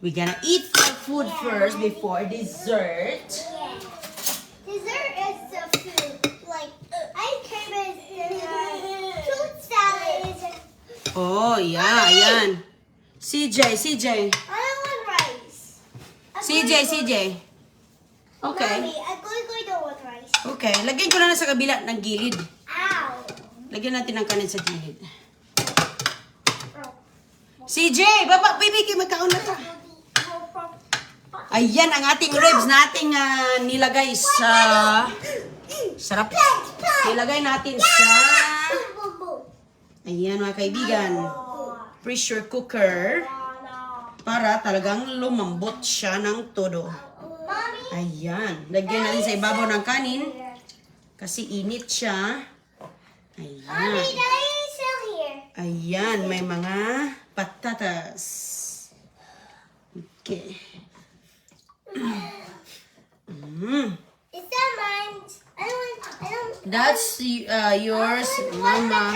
We're gonna eat our food first before dessert. Yeah. Dessert is the food. Like ice cream is fruit salad is. Oh, yeah, ayan. CJ. I don't want rice. CJ. Okay. Mommy, I'm going to want rice. Okay, lagyan ko na sa kabila ng gilid. Ow. Lagyan natin ng kanin sa gilid. Oh. CJ, baba, baby, kayo magkaon na ta. Ayan ang ating ribs nating nilagay sa... Sarap. Nilagay natin sa... Ayan mga kaibigan. Pressure cooker. Para talagang lumambot siya ng todo. Mommy. Ayan. Lagyan natin sa ibabaw ng kanin. Kasi init siya. Mommy, Ayan. Daddy is still here. Ayan, may mga patatas. Okay. Is that mine? I don't. That's yours, Mama.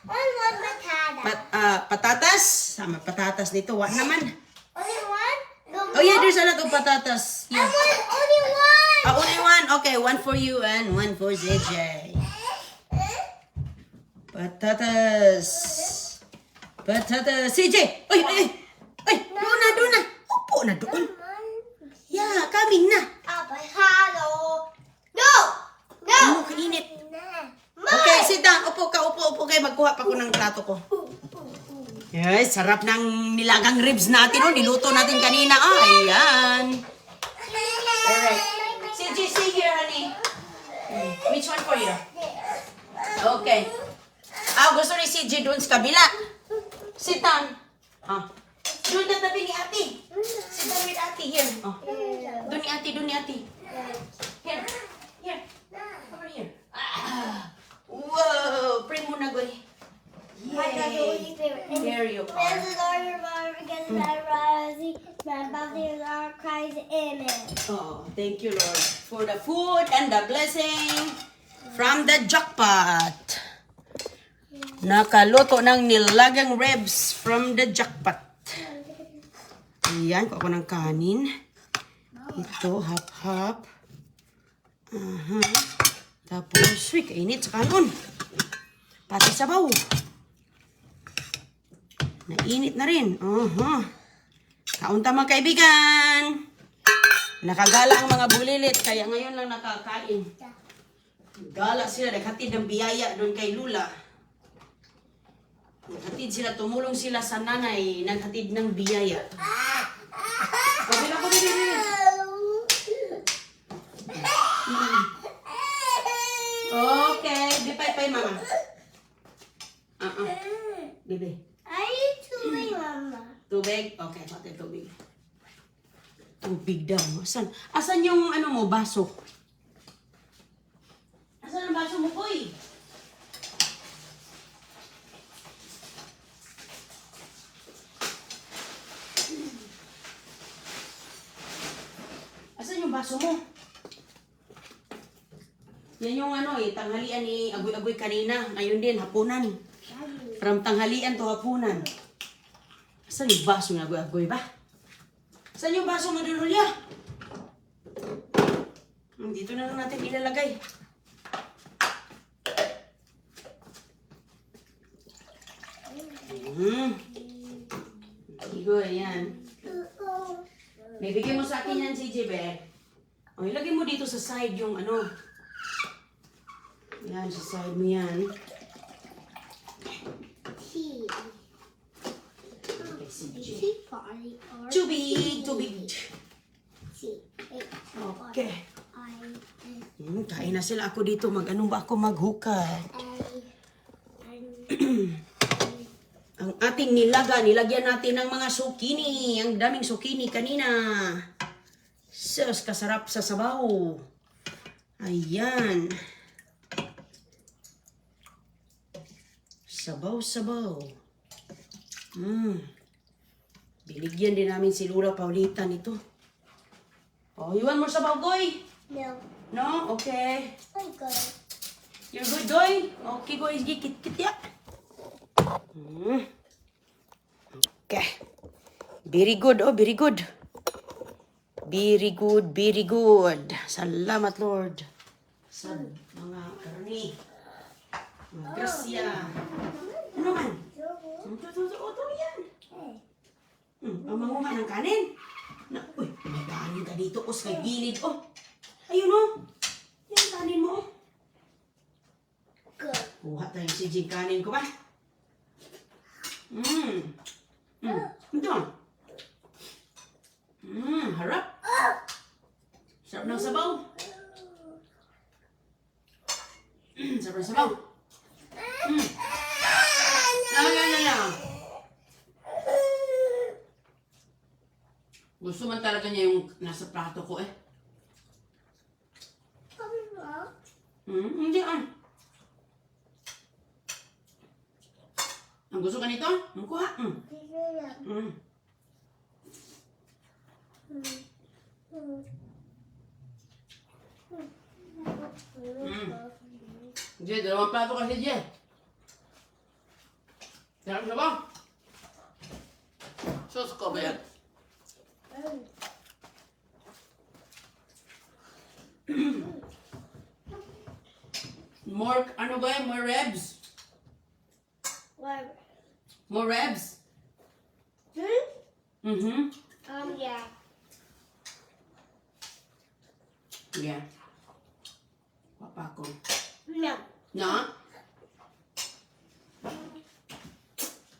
One batata. Patatas? Sama patatas dito. What naman? Only one? Oh yeah, there's a lot of patatas. I Yeah. want only one. Only one? Okay, one for you and one for ZJ. Patatas. CJ! Oy! Doon na! Upo na doon. Yeah, coming na. Avocado. No. Ano, kainit. Okay, sit down. Upo kayo. Magkuha pa ko ng plato ko. Yes, sarap ng nilagang ribs natin. Oh. Niluto natin kanina. Ayan. Alright. CJ, stay here, honey. Which one for you? Okay. Gusto ni CJ doon sa kabila. Sit down. Doon na tabi ni ate. Sit down with ate here. Doon ni ate. Here. Over here. Whoa! Pray muna, Goy. My dad's only favorite. Here you are. This is our because my Rosie, my Bobby is our Christ Amen. Oh, thank you, Lord, for the food and the blessing from the jackpot. Nakaluto ng nilagang ribs from the jackpot. Ayan, kuha ko ng kanin. Ito, hap-hap. Tapos, kainit sa kanon. Pati sabaw. Nainit na rin. Kaunta mga kaibigan. Nakagala ang mga bulilit, kaya ngayon lang nakakain. Gala sila, naghatid ng biyaya doon kay Lula. Naghatid sila, tumulong sila sa nanay, naghatid ng biyaya. Sabi na ko din. Okay, bipay, mama. Bibi. I need to my mama. Tubig? Okay, pati tubig. Tubig daw. Asan yung baso? Asan ang baso mo, boy? Asan yung baso mo? Yan yung tanghalian ni Agoy-Agoy kanina. Ngayon din, hapunan. From tanghalian to hapunan. Saan yung baso ng Agoy-Agoy ba? Saan yung baso mo doon, Julia? Dito na lang natin ilalagay. Igo, ayan. May bigay mo sa akin yan, CJ, be. Ilagay mo dito sa side yung Yan, sa side mo yan. Tea. Okay, CJ. Tea party or Tubig. tea. Okay. Kain na sila. Ako dito. Maghukay. Ang ating nilagyan natin ng mga zucchini. Ang daming zucchini kanina. Sus, kasarap sa sabaw. Ayan. Sabaw. Binigyan din namin si Lula Paulita nito. Iwan mo sabaw, Goy? No. No? Okay. I'm good. You're good, Goy? Okay, Goy. Gikit ya. Okay. Very good, oh, very good. Very good, very good. Salamat, Lord. Sa mga karni. Mga grasya. Ano man? Ito yan. Ang manguha ng kanin. Uy, may kanin ka dito, os kay gilid. Oh, ayun oh. Yan kanin mo. Good. Kuha tayong sijig kanin ko ba? Ito. Harap. Sarap ng sabaw. Sarap ng sabaw. Lang. Gusto man talaga niya yung nasa plato ko eh. Hindi ah. Ang gusto ka nito? Ang kuha. Jay, dalawang plato kasi, Jay. Sarap na ba? Sus ko ba yan? More, ano ba yan? More ribs? What? More ribs? Mm-hmm. Yeah. Yeah. Papa ko. No. Na?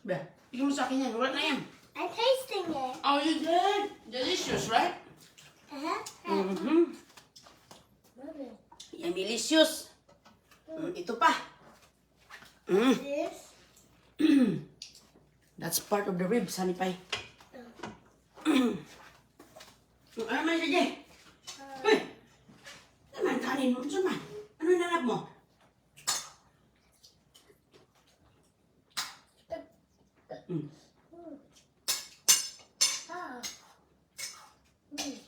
Be, tingin mo sa akin yan. Wala na yan. I'm tasting it. Oh, you did? Delicious, right? Mm-hmm. Yan, delicious. Ito pa. This. That's part of the ribs, honey pie. Ano man siya, Jay? Uy! Naman, kanin mo. Saan man? Ano nanap mo? Oh. Baby.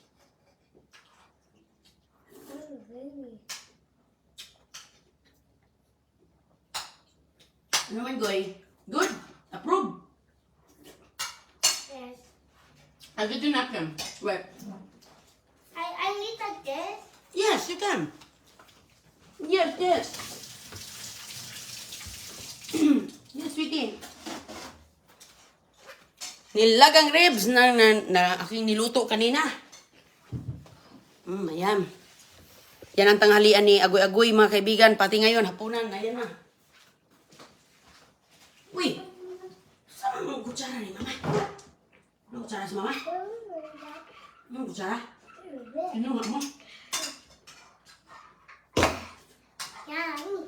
Ano man, Goy? Good? Approve? Yes. I did you napkin. Wait. I need like this. Yes, you can. Yes, yes. Yes, sweetie. Nilagang ribs na aking niluto kanina. Ayan. Yan ang tanghalian ni Agoy-Agoy, mga kaibigan. Pati ngayon, hapunan. Ayan na. Uy! Saan ang kutsara ni Mama? Ano kutsara si Mama? Ano kutsara? Inuha mo? Yummy.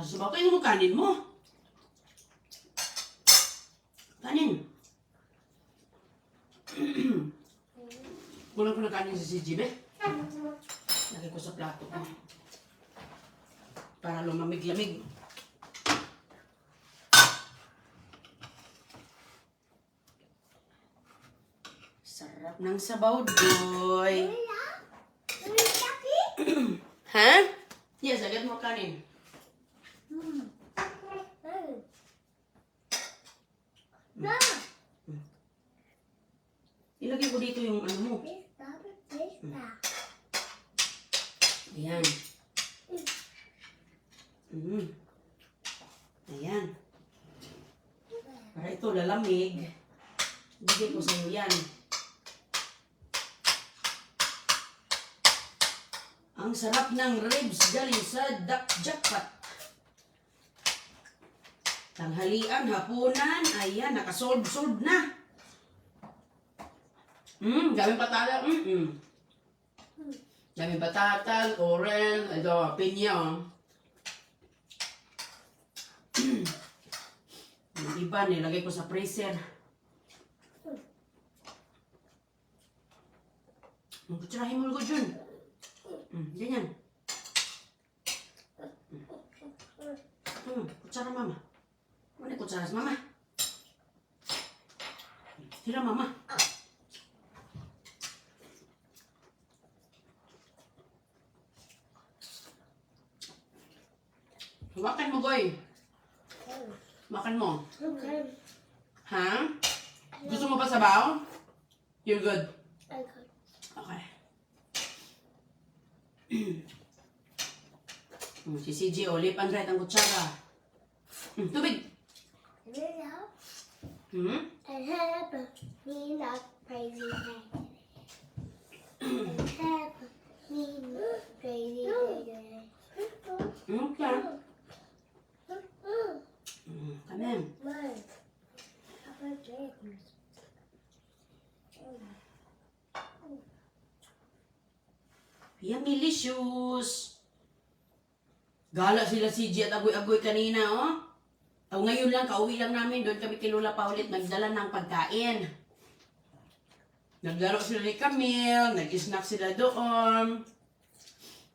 Sabaw kayo mo kanin mo. Kanin. Kulang ko na kanin sa CGB. Lagay ko sa plato ko. Para lumamig-lamig. Sarap ng sabaw, Doy. Ha? Yes, agad mo kanin. Ilagay ko dito yung ano mo. Ayan. Ayan. Para ito lalamig. Bigay ko sa iyo yan. Ang sarap ng ribs galing sa jackpot. Tanghalian, hapunan, ayan, nakasolve na. Daming patata. Daming patata, orange, ito, pinya. Yung iba, nilagay ko sa freezer. Kutsarahin mo ko dyan. Ganyan. Kutsara, Mama. Ano kutsara sa Mama? Tira, Mama. Makan mo, Goy. Makan mo. Okay. Ha? Gusto mo pa sabaw? You're good. Okay. Okay. Si CJ, lip and right ang kutsara. Tubig. Hmm? I have me not crazy day. I have me not crazy day. Okay. Come in. Yummy-licious. Gala sila CJ at agoy-agoy kanina, oh. Ngayon lang, kauwi lang namin. Doon kami kay Lola Paulit nagdala ng pagkain. Naglaro sila ni Camille, nag-snack sila doon.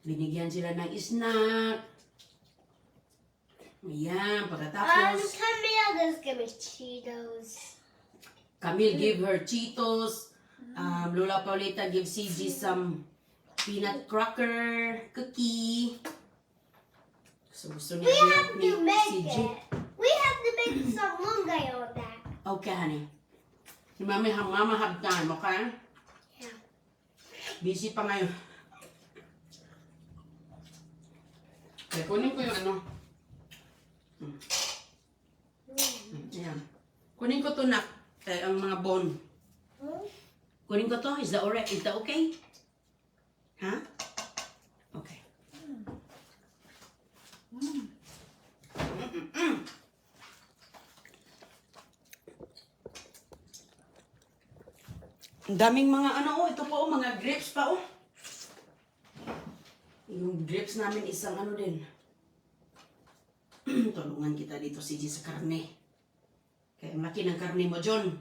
Binigyan sila ng snack. Ayan, pagkatapos, Camille just give me Cheetos. Camille give her Cheetos. Lola Paulita give CG some peanut cracker, cookie. So gusto niya We have ni to make CG. it. We have to make some mungay on that. Okay, honey. Si Mama have time, okay? Yeah. Busy pa ngayon. Okay, kunin ko yung ano. Ayan. Kunin ko to na. Ang mga bone. Kunin ko to. Is that alright? Is that okay? Ha? Okay. Ang daming mga ano, oh, ito po, oh, mga grapes pa, oh. Yung grapes namin isang ano din. Tulungan kita dito, CG, sa karne. Kaya laki ng karne mo, John.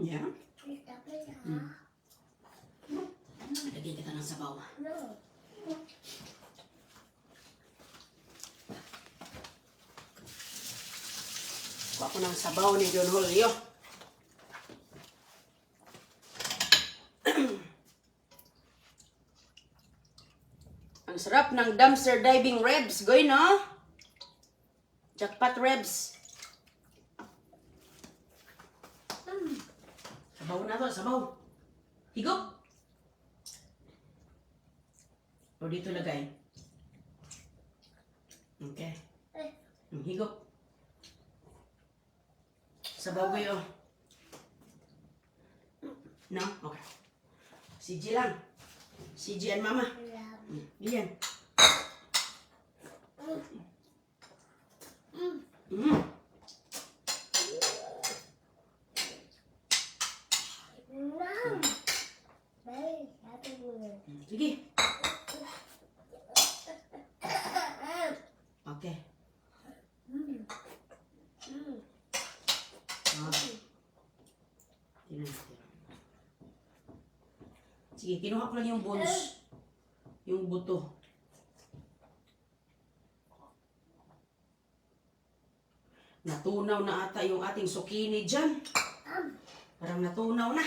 Yeah. Lagyan kita ng sabaw. Kuha ko ng sabaw ni John Julio. Ang sarap ng dumpster diving ribs. Goy, no? Jackpot ribs. Sabaw na to, sabaw. Higop. O dito lagay. Okay. Higop. Sabaw ko yun. No? Okay. CG lang. CG and Mama. Yan. Sige. Okay. Sige, kinuha ko lang yung bones. Yung buto. Natunaw na ata yung ating zucchini dyan. Parang natunaw na.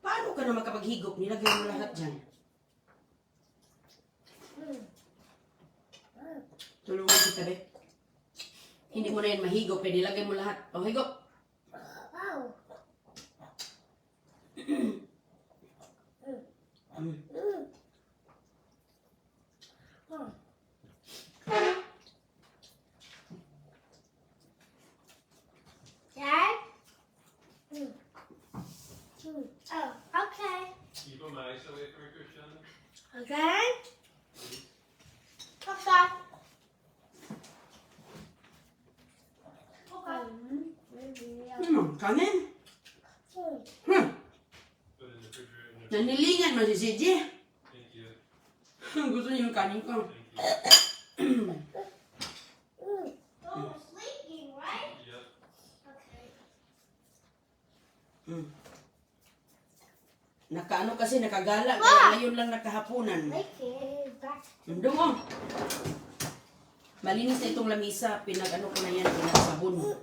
Paano ka na makapaghigop? Nilagay mo lahat dyan. Tulungan kita, be. Hindi mo na yan mahigop, eh. Nilagay mo lahat. O, higop. Dad? Oh, okay. Keep them isolated from Christian. Okay? Okay. Kanin. Put it in the refrigerator. Nanilingan mo si CJ. Thank you. Gusto niyo yung kanin ko. Thank you. Oh, sleeping, right? Yep. Okay. Nakaano kasi, nakagala. Kaya ngayon lang nakahapunan. Okay, back. Doon mo. Malinis na itong lamisa. Pinag-ano ko na yan. Pinag-sabon.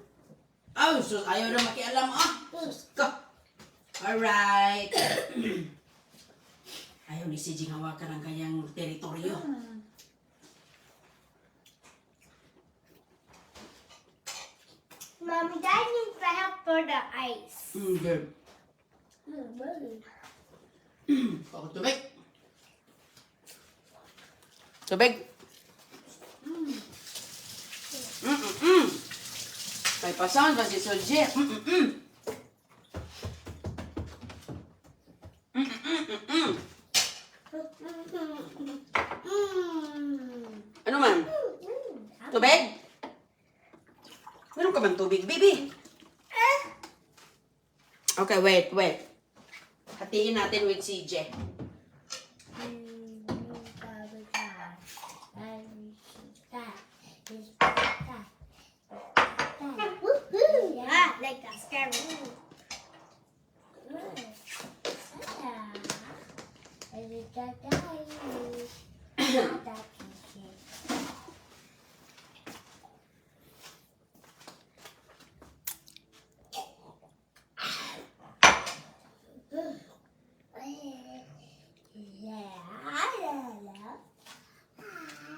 Oh, sus, ayaw na makialam. Sus ko. Alright. Ayaw ni CJ hawakan ang kanyang teritoryo. Mommy, Dad needs to help for the ice. Okay. Ako tubig. Tubig. May pasan ba si Soji? Ano man? Tubig? Meron ka bang tubig, baby? Okay, wait. Hatiin natin with CJ. Yeah, like that scary.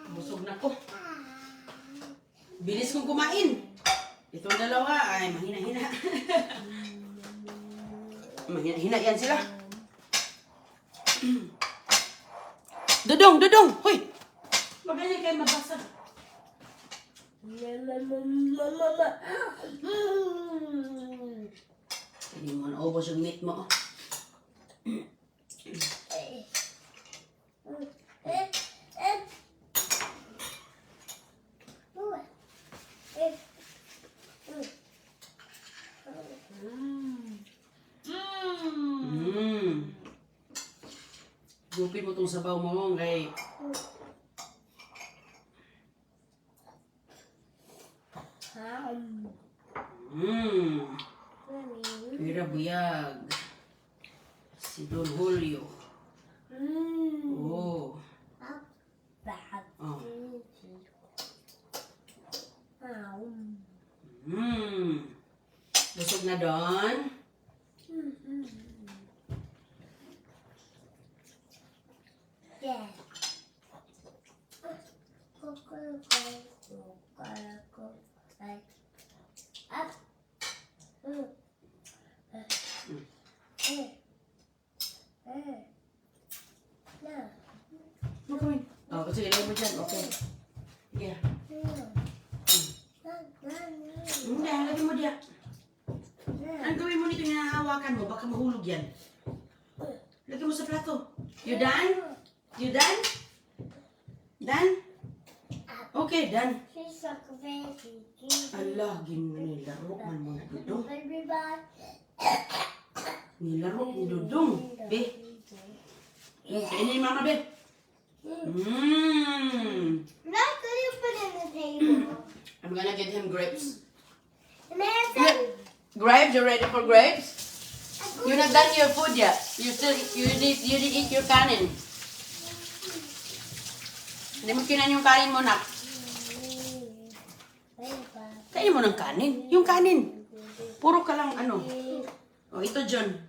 Busog na ko. Bilis kong kumain. Itong dalawa ay mahina-hina. Mahina-hina yan sila. Dudong! Hoy! Magaling kayo mabasa. Hindi mo naubos yung meat mo. Gupin mo tong sabaw mo, kay Pira buyag. Si Don Julio. Oh. Oh. Busog na Don? Yeah. Oh, kasi ilagay mo dyan. Okay. Yeah. Hindi, lagay mo diyan. Ang gawin mo nito, hinahawakan mo, baka mahulog yan. Lagay mo sa plato. You done? You done? Done? Okay, done. She's so crazy. Allah, ginilaro man mo na dudong. Nilaro ni dudong. Be. Kainin ni mama, be. Not good you put in the table. I'm gonna get him grapes. And I have Yeah. Grapes? You ready for grapes? You're not done your food yet. You need eat your kanin. Hindi mo kinain yung kanin mo, nak. Kainin mo ng kanin. Yung kanin. Puro ka lang ano. Oh, ito John.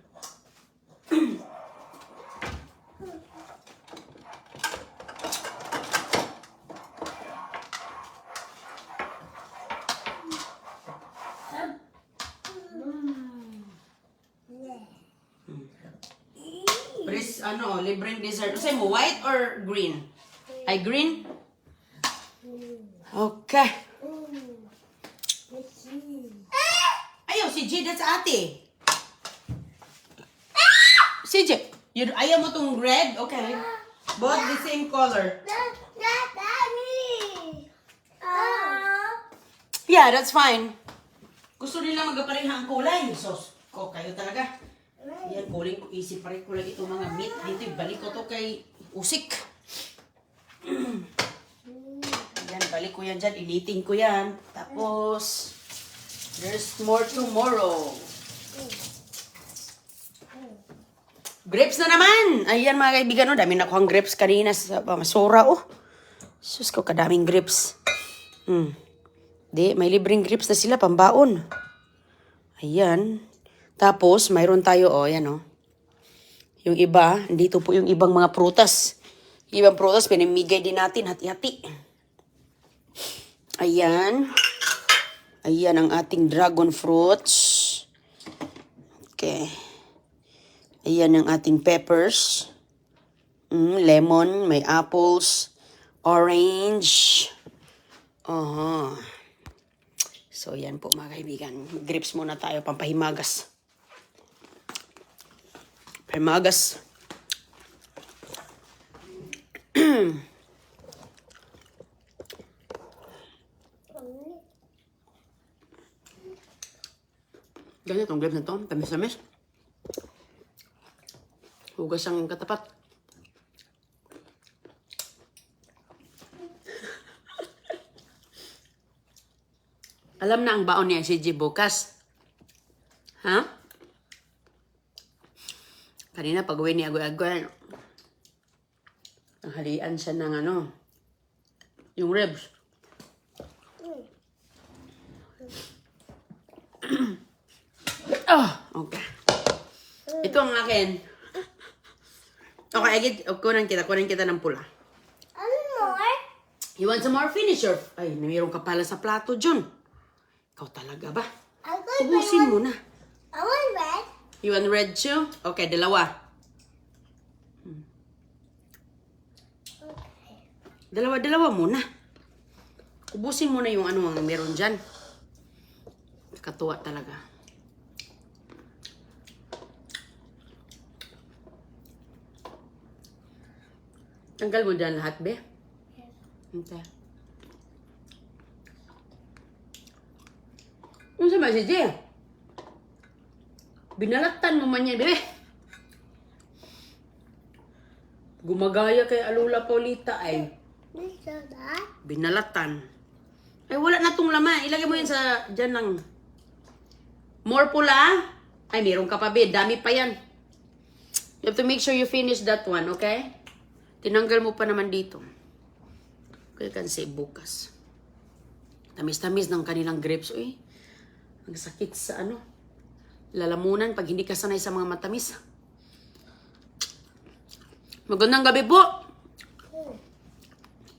Please, ano, libreng dessert. Say mo, white or green? Ay, green? Okay. Ayaw, si G, that's ate. Si G, ayaw mo tong red? Okay. Both the same color. Not Daddy. Yeah, that's fine. Gusto nila magkapareha ang kulay. Sos, ko kayo talaga. Yan, kuling ko, isip pa rin ko lang itong mga meat. Dito, balik ko to kay Usik. Yan, balik ko yan dyan. Initin ko yan. Tapos, there's more tomorrow. Grapes na naman! Ayan mga kaibigan, no? Dami nakuhang grapes kanina sa Masora, oh. Sus ko, kadaming grapes. Di, may libreng grapes na sila, pambaon. Ayan. Tapos, mayroon tayo, oh, yan, oh. Yung iba, dito po yung ibang mga prutas. Yung ibang prutas, pinamigay din natin, hati-hati. Ayan. Ayan ang ating dragon fruits. Okay. Ayan ang ating peppers. Lemon, may apples, orange. So, yan po mga kaibigan. Grapes muna tayo, pampahimagas. Pahimagas. Ganyan itong grapes na ito. Tamis-tamis. Hugas ang katapat. Alam na ang baon niya si G bukas. Ha? Kanina pag-uwi ni Agoy-Agoy, nanghalian siya ng yung ribs. Okay. Ito ang akin. Okay, kunin kita ng pula. Ano more? You want some more? Finish your... Ay, mayroon ka pala sa plato, John. Ikaw talaga ba? Ubusin mo na. I want red. You want red too? Okay, dalawa. Dalawa muna. Ubusin mo na yung ang meron dyan. Katuwa talaga. Tanggal mo dyan lahat, be? Okay. Ano ba si Jay? Binalatan mo man yan, bebe. Gumagaya kay Alula Paulita ay. This is that. Binalatan. Ay, wala na tong laman. Ilagay mo yan sa, dyan ng more pula. Ay, meron ka pa, be. Dami pa yan. You have to make sure you finish that one, okay? Tinanggal mo pa naman dito. Kaya kan say bukas. Tamis-tamis ng kanilang grapes. Uy, ang sakit sa lalamunan pag hindi ka sanay sa mga matamis. Magandang gabi po.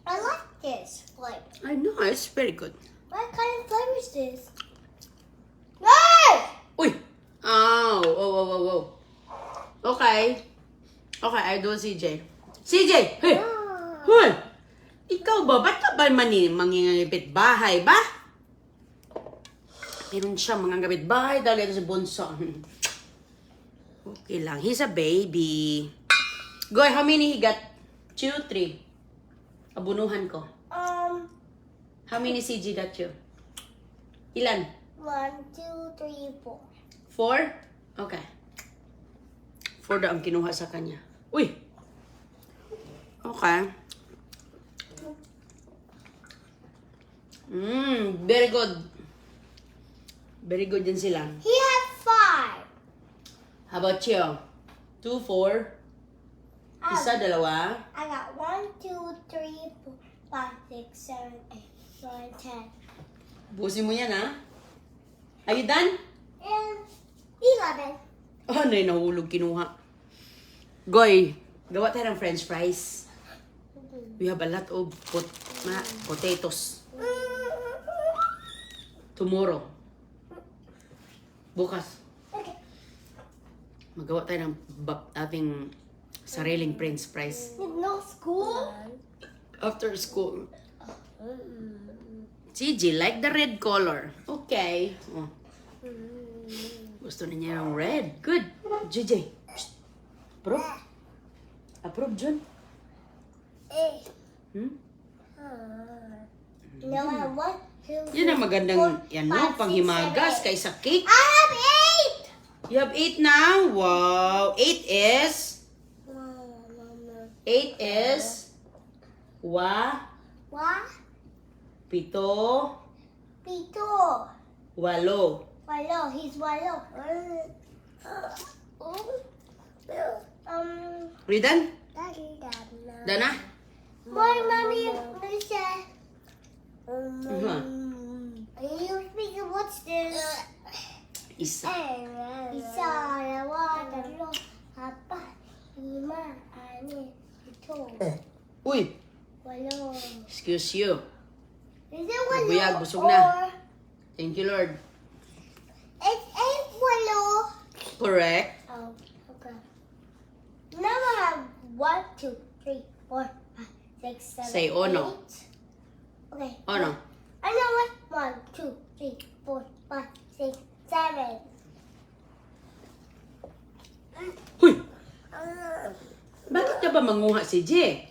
I like this flavor. I know, it's very good. What kind of flavor is this? Hey! Uy! Oh. Okay. Okay, I do CJ. CJ! Hey! Hoy! Ikaw ba? Ba't ka ba mangingipit bahay ba? Meron siya mangingipit bahay dahil ito si Bonso. Okay lang. He's a baby. Goy, how many he got? 2, 3. Abunuhan ko. How many CG got you? Ilan? 1, 2, 3, 4. 4? Okay. 4 daw ang kinuha sa kanya. Uy! Okay. Very good. Very good din sila. He had 5. How about you? 2, 4. Isa, dalawa. I got 1, 2, 3, 4, 5, 6, 7, 8, 9, 10. Busin mo yan, ha? Are you done? And 11. Oh, na nahulog kinuha. Goy, gawa tayo ng french fries. We have a lot of potatoes. Tomorrow. Bukas. Okay. Magawa tayo ng ating sariling french fries. No school? After school. CJ, like the red color. Okay. Oh. Gusto niya yung red. Good. JJ. Approve? Approve, John? No, I want to. Yan ang magandang, panghimagas kaysa cake. I have 8! You have 8 now? Wow. 8 is? 8 is? Pito. Pito. Walo. Walo. He's walo. Are you done? Done na? Boy, mommy, Lucia. Uh-huh. You speak what's this? Isa. Isa, dalawa, tatlo, apat, 5, 6, 7, Uy. 8. Excuse you. Is it walo Buyag, busog na. Thank you, Lord. It's 8 below. Correct. Oh, okay. Now I have 1, 2, 3, 4, 5, 6, 7. Say ono. 8. Okay. Ono. I know what? 1, 2, 3, 4, 5, 6, 7. Huy! Bakit ka ba manguha si J?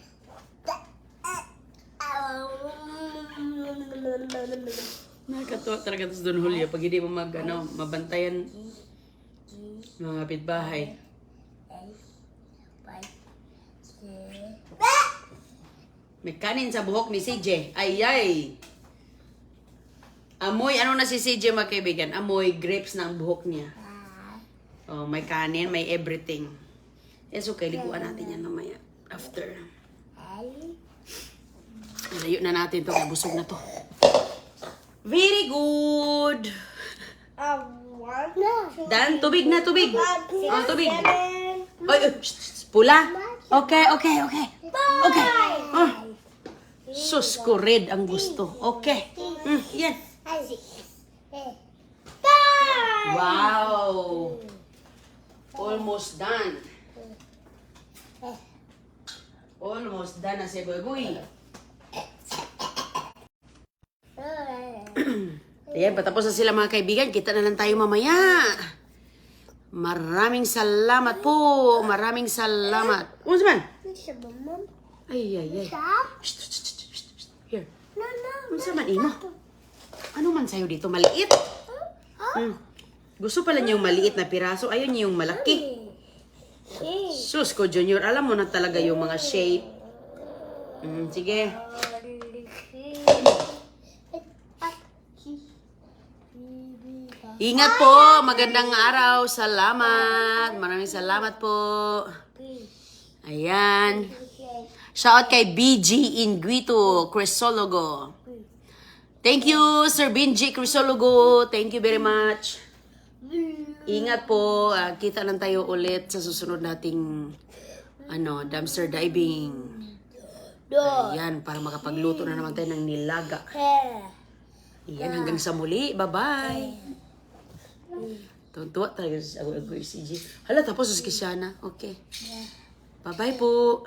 Nakakatuwa talaga ito sa Don Julio pag hindi mo mabantayan mga kapitbahay. May kanin sa buhok ni CJ. Ay! Amoy, ano na si CJ mga kaibigan? Amoy grapes na ang buhok niya. Oh, may kanin, may everything. It's okay, liguan natin yan mamaya. After. Layo na natin to, kaya busog na to. Very good! Dan, tubig na, tubig. Oh, tubig. Oy, pula. Okay. Okay. Oh. Sus ko, red ang gusto. Okay. Yan. Wow. Almost done. Almost done na si Boy. Ayan, patapos na sila mga kaibigan. Kita na lang tayo mamaya. Maraming salamat po. Maraming salamat. Ano man? Ay. Here. Ano man imo? Ano man sa'yo dito? Maliit? Gusto pala niyo yung maliit na piraso. Ayaw niyo yung malaki. Sus ko, Junior. Alam mo na talaga yung mga shape. Sige. Ingat po. Magandang araw. Salamat. Maraming salamat po. Ayan. Shout kay BG Inguito Crisologo. Thank you, Sir Benji Crisologo. Thank you very much. Ingat po. Kita lang tayo ulit sa susunod nating dumpster diving. Ayan, para makapagluto na naman tayo ng nilaga. Ayan, hanggang sa muli. Bye-bye. Tuntua talaga sa ako si CJ. Hala, tapos sa Kisyana. Okay. Bye-bye po.